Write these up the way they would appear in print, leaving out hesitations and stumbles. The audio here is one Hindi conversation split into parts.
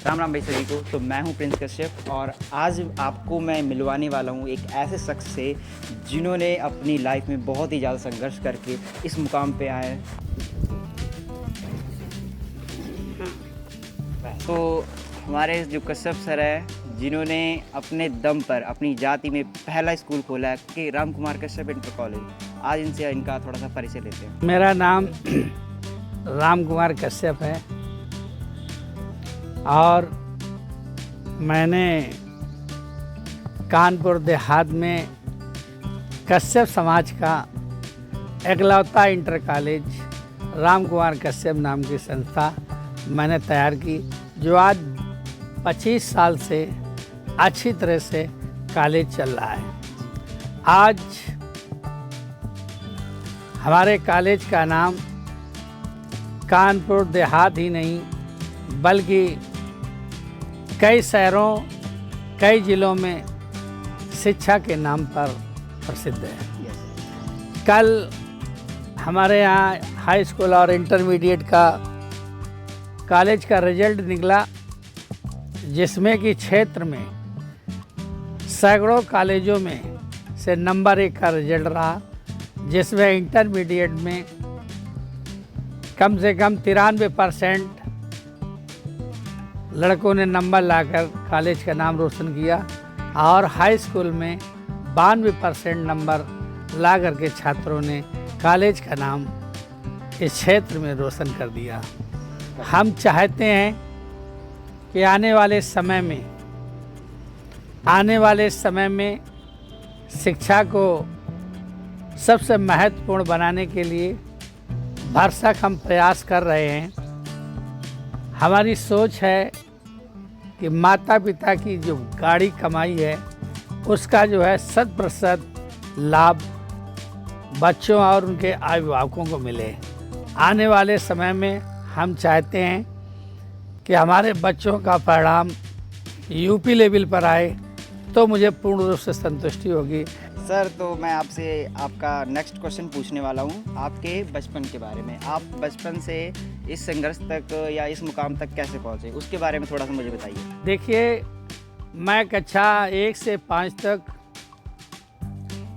राम राम भाई सभी को। तो मैं हूं प्रिंस कश्यप और आज आपको मैं मिलवाने वाला हूं एक ऐसे शख्स से जिन्होंने अपनी लाइफ में बहुत ही ज़्यादा संघर्ष करके इस मुकाम पे आए हैं। तो हमारे जो कश्यप सर है जिन्होंने अपने दम पर अपनी जाति में पहला स्कूल खोला है कि राम कुमार कश्यप इंटर कॉलेज। आज इनसे इनका थोड़ा सा परिचय लेते हैं। मेरा नाम राम कुमार कश्यप है और मैंने कानपुर देहात में कश्यप समाज का एकलौता इंटर कॉलेज राम कुमार कश्यप नाम की संस्था मैंने तैयार की, जो आज 25 साल से अच्छी तरह से कॉलेज चल रहा है। आज हमारे कॉलेज का नाम कानपुर देहात ही नहीं बल्कि कई शहरों कई ज़िलों में शिक्षा के नाम पर प्रसिद्ध है। कल हमारे यहाँ हाई स्कूल और इंटरमीडिएट का कॉलेज का रिजल्ट निकला, जिसमें कि क्षेत्र में सैकड़ों कॉलेजों में से नंबर 1 का रिजल्ट रहा, जिसमें इंटरमीडिएट में कम से कम 93% लड़कों ने नंबर लाकर कॉलेज का नाम रोशन किया और हाई स्कूल में 92% नंबर ला करके छात्रों ने कॉलेज का नाम इस क्षेत्र में रोशन कर दिया। हम चाहते हैं कि आने वाले समय में शिक्षा को सबसे महत्वपूर्ण बनाने के लिए भरसक हम प्रयास कर रहे हैं। हमारी सोच है कि माता पिता की जो गाढ़ी कमाई है उसका जो है 100% लाभ बच्चों और उनके अभिभावकों को मिले। आने वाले समय में हम चाहते हैं कि हमारे बच्चों का परिणाम यूपी लेवल पर आए तो मुझे पूर्ण रूप से संतुष्टि होगी। सर, तो मैं आपसे आपका नेक्स्ट क्वेश्चन पूछने वाला हूँ आपके बचपन के बारे में। आप बचपन से इस संघर्ष तक या इस मुकाम तक कैसे पहुँचे, उसके बारे में थोड़ा सा मुझे बताइए। देखिए, मैं कक्षा 1 से 5 तक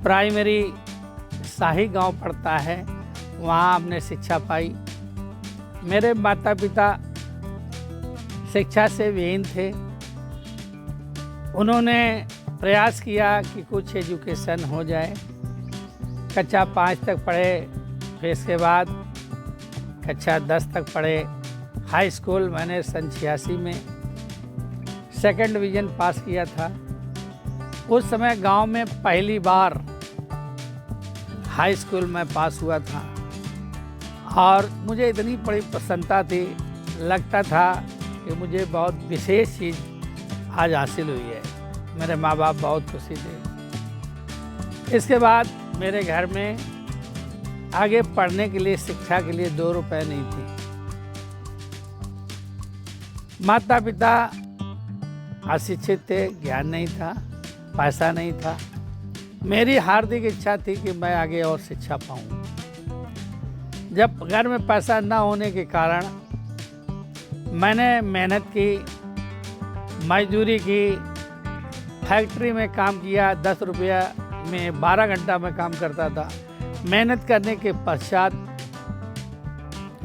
प्राइमरी शाही गांव पड़ता है, वहाँ हमने शिक्षा पाई। मेरे माता पिता शिक्षा से विहीन थे। उन्होंने प्रयास किया कि कुछ एजुकेशन हो जाए। कक्षा 5 तक पढ़े, फिर इसके बाद कक्षा 10 तक पढ़े। हाई स्कूल मैंने सन 86 में सेकंड डिवीज़न पास किया था। उस समय गांव में पहली बार हाई स्कूल में पास हुआ था और मुझे इतनी बड़ी प्रसन्नता थी, लगता था कि मुझे बहुत विशेष चीज़ आज हासिल हुई है। मेरे माँ बाप बहुत खुशी थे। इसके बाद मेरे घर में आगे पढ़ने के लिए, शिक्षा के लिए 2 रुपए नहीं थे। माता पिता अशिक्षित थे, ज्ञान नहीं था, पैसा नहीं था। मेरी हार्दिक इच्छा थी कि मैं आगे और शिक्षा पाऊँ। जब घर में पैसा न होने के कारण मैंने मेहनत की, मजदूरी की, फैक्ट्री में काम किया। 10 रुपया में 12 घंटा में काम करता था। मेहनत करने के पश्चात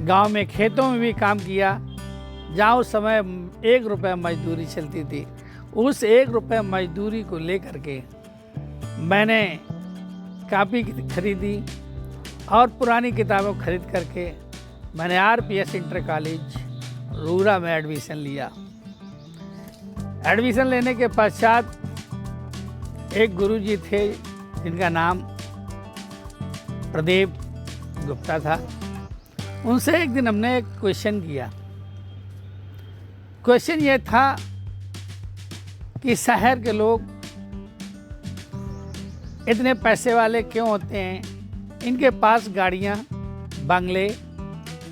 गांव में खेतों में भी काम किया, जहाँ उस समय 1 रुपया मजदूरी चलती थी। उस 1 रुपये मजदूरी को लेकर के मैंने कापी खरीदी और पुरानी किताबें खरीद करके मैंने RPS इंटर कॉलेज रूरा में एडमिशन लिया। एडमिशन लेने के पश्चात एक गुरुजी थे जिनका नाम प्रदीप गुप्ता था। उनसे एक दिन हमने एक क्वेश्चन किया। क्वेश्चन ये था कि शहर के लोग इतने पैसे वाले क्यों होते हैं, इनके पास गाड़ियाँ, बंगले,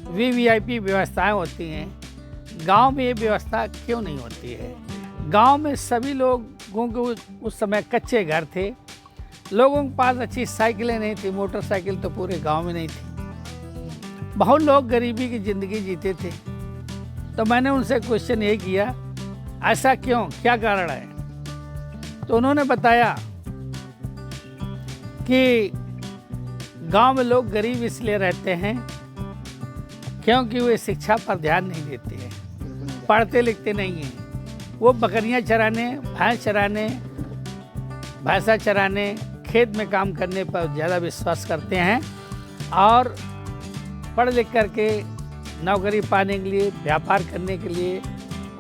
VVIP व्यवस्थाएं होती हैं, गांव में ये व्यवस्था क्यों नहीं होती है। गांव में सभी लोगों के उस समय कच्चे घर थे, लोगों के पास अच्छी साइकिलें नहीं थी, मोटरसाइकिल तो पूरे गांव में नहीं थी। बहुत लोग गरीबी की ज़िंदगी जीते थे। तो मैंने उनसे क्वेश्चन ये किया ऐसा क्यों, क्या कारण है? तो उन्होंने बताया कि गांव में लोग गरीब इसलिए रहते हैं क्योंकि वे शिक्षा पर ध्यान नहीं देते हैं, पढ़ते लिखते नहीं हैं। वो बकरियां चराने, भैंस चराने, भैंसा चराने, खेत में काम करने पर ज़्यादा विश्वास करते हैं और पढ़ लिख करके नौकरी पाने के लिए, व्यापार करने के लिए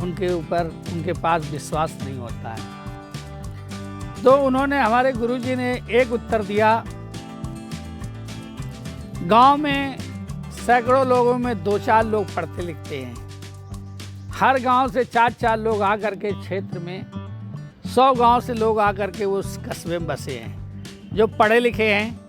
उनके पास विश्वास नहीं होता है। तो उन्होंने, हमारे गुरुजी ने एक उत्तर दिया, गांव में सैकड़ों लोगों में 2-4 लोग पढ़ते लिखते हैं। हर गांव से 4-4 लोग आकर के क्षेत्र में, 100 गांव से लोग आकर के उस कस्बे में बसे हैं। जो पढ़े लिखे हैं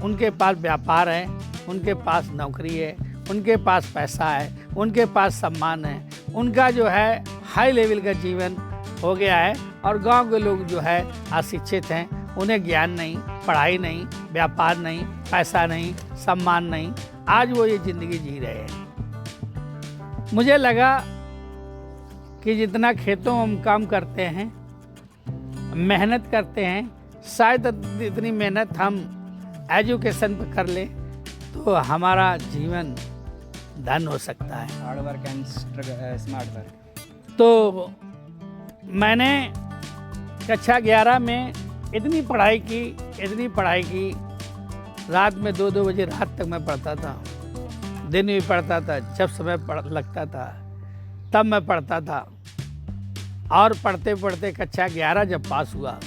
उनके पास व्यापार है, उनके पास नौकरी है, उनके पास पैसा है, उनके पास सम्मान है, उनका जो है हाई लेवल का जीवन हो गया है। और गांव के लोग जो है अशिक्षित हैं, उन्हें ज्ञान नहीं, पढ़ाई नहीं, व्यापार नहीं, पैसा नहीं, सम्मान नहीं, आज वो ये ज़िंदगी जी रहे हैं। मुझे लगा कि जितना खेतों में हम काम करते हैं, मेहनत करते हैं, शायद इतनी मेहनत हम एजुकेशन पर कर लें तो हमारा जीवन धन हो सकता है। Hard work and smart work. तो मैंने कक्षा 11 में इतनी पढ़ाई की, रात में 2-2 बजे रात तक मैं पढ़ता था, दिन भी पढ़ता था, जब समय लगता था तब मैं पढ़ता था। और पढ़ते पढ़ते कक्षा 11 जब पास हुआ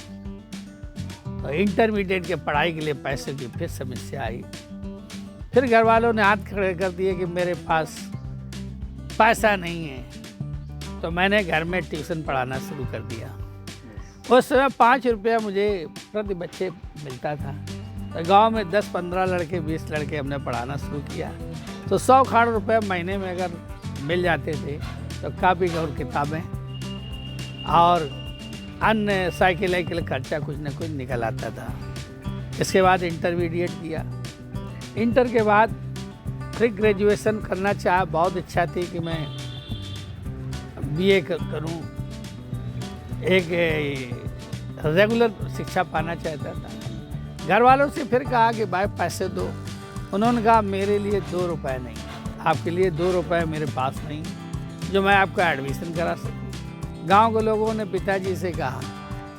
तो इंटरमीडिएट के पढ़ाई के लिए पैसे की फिर समस्या आई। फिर घर वालों ने हाथ खड़े कर दिए कि मेरे पास पैसा नहीं है। तो मैंने घर में ट्यूशन पढ़ाना शुरू कर दिया। उस समय 5 रुपया मुझे प्रति बच्चे मिलता था। तो गांव में 10-15 लड़के, 20 लड़के हमने पढ़ाना शुरू किया। तो 100 रुपये महीने में अगर मिल जाते थे तो कापी और किताबें और अन्य साइकिल खर्चा कुछ न कुछ निकल आता था। इसके बाद इंटरमीडिएट किया। इंटर के बाद फिर ग्रेजुएशन करना चाहा। बहुत इच्छा थी कि मैं बीए करूं, एक रेगुलर शिक्षा पाना चाहता था। घर वालों से फिर कहा कि भाई पैसे दो। उन्होंने कहा मेरे लिए 2 रुपये नहीं, आपके लिए 2 रुपये मेरे पास नहीं जो मैं आपका एडमिशन करा सकूं। गांव के लोगों ने पिताजी से कहा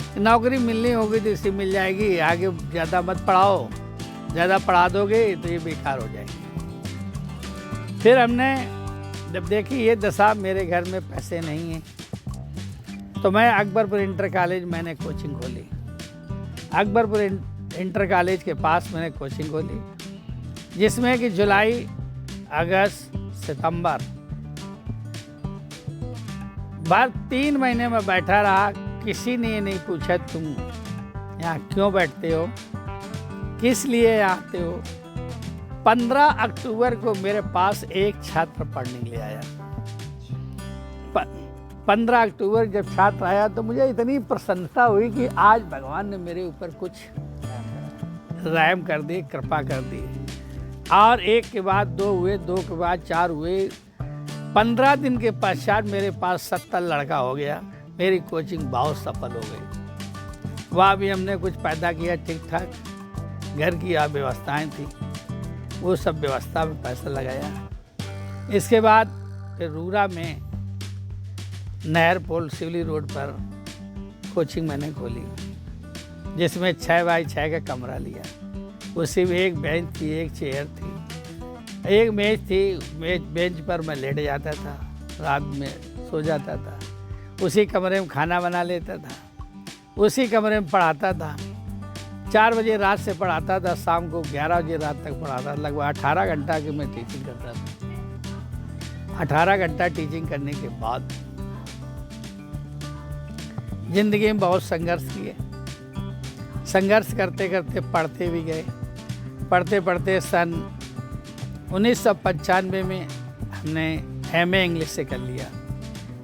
कि नौकरी मिलनी होगी तो इसी मिल जाएगी, आगे ज़्यादा मत पढ़ाओ, ज़्यादा पढ़ा दोगे तो ये बेकार हो जाएगी। फिर हमने जब देखी ये दशा, मेरे घर में पैसे नहीं हैं, तो मैं अकबरपुर इंटर कॉलेज मैंने कोचिंग खोली। अकबरपुर इंटर कॉलेज के पास मैंने कोचिंग खोली, जिसमें कि जुलाई, अगस्त, सितंबर बार 3 महीने में बैठा रहा। किसी ने ये नहीं पूछा तुम यहाँ क्यों बैठते हो, किस लिए आते हो। 15 अक्टूबर को मेरे पास एक छात्र पढ़ने के लिए आया। 15 अक्टूबर जब छात्र आया तो मुझे इतनी प्रसन्नता हुई कि आज भगवान ने मेरे ऊपर कुछ रहम कर दी, कृपा कर दी। और 1 के बाद 2 हुए, 2 के बाद 4 हुए। 15 दिन के पश्चात मेरे पास 70 लड़का हो गया। मेरी कोचिंग बहुत सफल हो गई। वहाँ भी हमने कुछ पैदा किया ठीक ठाक, घर की व्यवस्थाएँ थी, वो सब व्यवस्था में पैसा लगाया। इसके बाद फिर रूरा में नहर पोल सिवली रोड पर कोचिंग मैंने खोली, जिसमें 6x6 का कमरा लिया। उसी में एक बेंच थी, एक चेयर थी, एक मेज थी। बेंच पर मैं लेट जाता था, रात में सो जाता था। उसी कमरे में खाना बना लेता था, उसी कमरे में पढ़ाता था। 4 बजे रात से पढ़ाता था, शाम को 11 बजे रात तक पढ़ाता था। लगभग 18 घंटा की मैं टीचिंग करता था। 18 घंटा टीचिंग करने के बाद ज़िंदगी में बहुत संघर्ष किए। संघर्ष करते करते पढ़ते भी गए। पढ़ते पढ़ते सन 1995 में हमने MA इंग्लिश से कर लिया।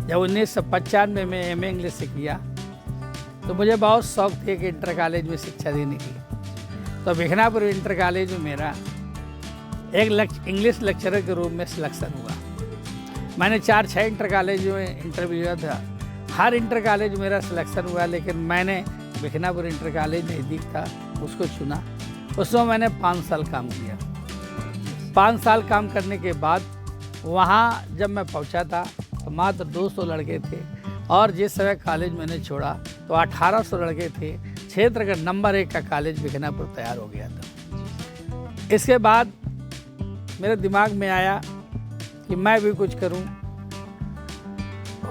जब 1995 में MA इंग्लिश से किया तो मुझे बहुत शौक थे कि इंटर कॉलेज में शिक्षा देने की। तो भिखनापुर इंटर कॉलेज में मेरा एक इंग्लिश लेक्चरर के रूप में सिलेक्शन हुआ। मैंने 4-6 इंटर कॉलेज में इंटरव्यू दिया था, हर इंटर कॉलेज मेरा सिलेक्शन हुआ, लेकिन मैंने बिखनापुर इंटर कॉलेज नज़दीक था, उसको चुना। उसमें मैंने 5 साल काम किया। 5 साल काम करने के बाद वहाँ जब मैं पहुँचा था तो मात्र 200 लड़के थे, और जिस समय कॉलेज मैंने छोड़ा तो 1800 लड़के थे। क्षेत्र का नंबर 1 का कॉलेज बिखनापुर तैयार हो गया था। इसके बाद मेरे दिमाग में आया कि मैं भी कुछ करूं,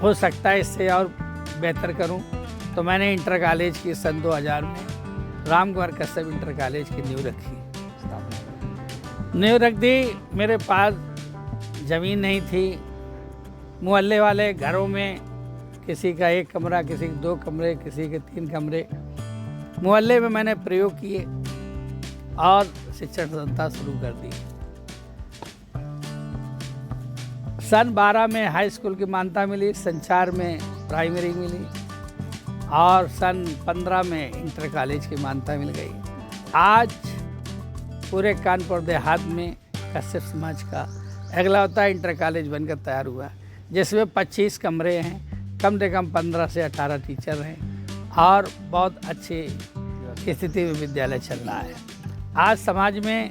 हो सकता है इससे और बेहतर करूं। तो मैंने इंटर कॉलेज की सन 2000 में रामकुमार कश्यप इंटर कॉलेज की नींव रखी। नींव रख दी। मेरे पास ज़मीन नहीं थी। मोहल्ले वाले घरों में किसी का 1 कमरा, किसी के 2 कमरे, किसी के 3 कमरे, मोहल्ले में मैंने प्रयोग किए और शिक्षण संस्था शुरू कर दी। सन 12 में हाई स्कूल की मान्यता मिली, सन 4 में प्राइमरी मिली, और सन 15 में इंटर कॉलेज की मान्यता मिल गई। आज पूरे कानपुर देहात में कश्यप समाज का अगलौता इंटर कॉलेज बनकर तैयार हुआ, जिसमें 25 कमरे हैं, कम से कम 15 से 18 टीचर हैं, और बहुत अच्छी स्थिति में विद्यालय चल रहा है। आज समाज में,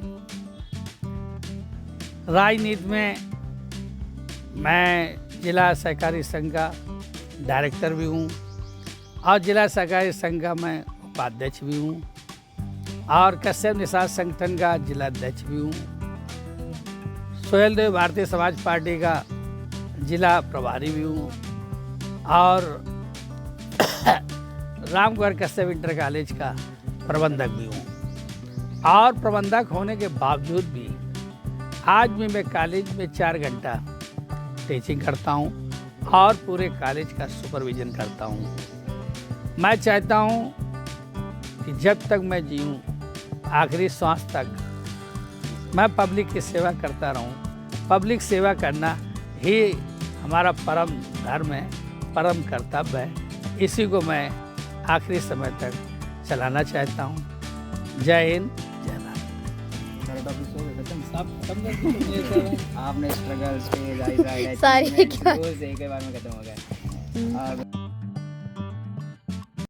राजनीति में मैं जिला सहकारी संघ का डायरेक्टर भी हूँ, और जिला सहकारी संघ का मैं उपाध्यक्ष भी हूँ, और कश्यप निषाद संगठन का जिला अध्यक्ष भी हूँ। सोहेल देव भारतीय समाज पार्टी का जिला प्रभारी भी हूँ, और रामकुमार कश्यप इंटर कॉलेज का प्रबंधक भी हूँ। और प्रबंधक होने के बावजूद भी आज भी मैं कॉलेज में 4 घंटा टीचिंग करता हूँ और पूरे कॉलेज का सुपरविज़न करता हूँ। मैं चाहता हूँ कि जब तक मैं जीऊँ, आखिरी श्वास तक मैं पब्लिक की सेवा करता रहूँ। पब्लिक सेवा करना ही हमारा परम धर्म है, परम कर्तव्य है। इसी को मैं आखिरी समय तक चलाना चाहता हूँ। जय हिंद, जय भारत। आपने स्ट्रगल्स पे सारे एक बार में खत्म हो गया।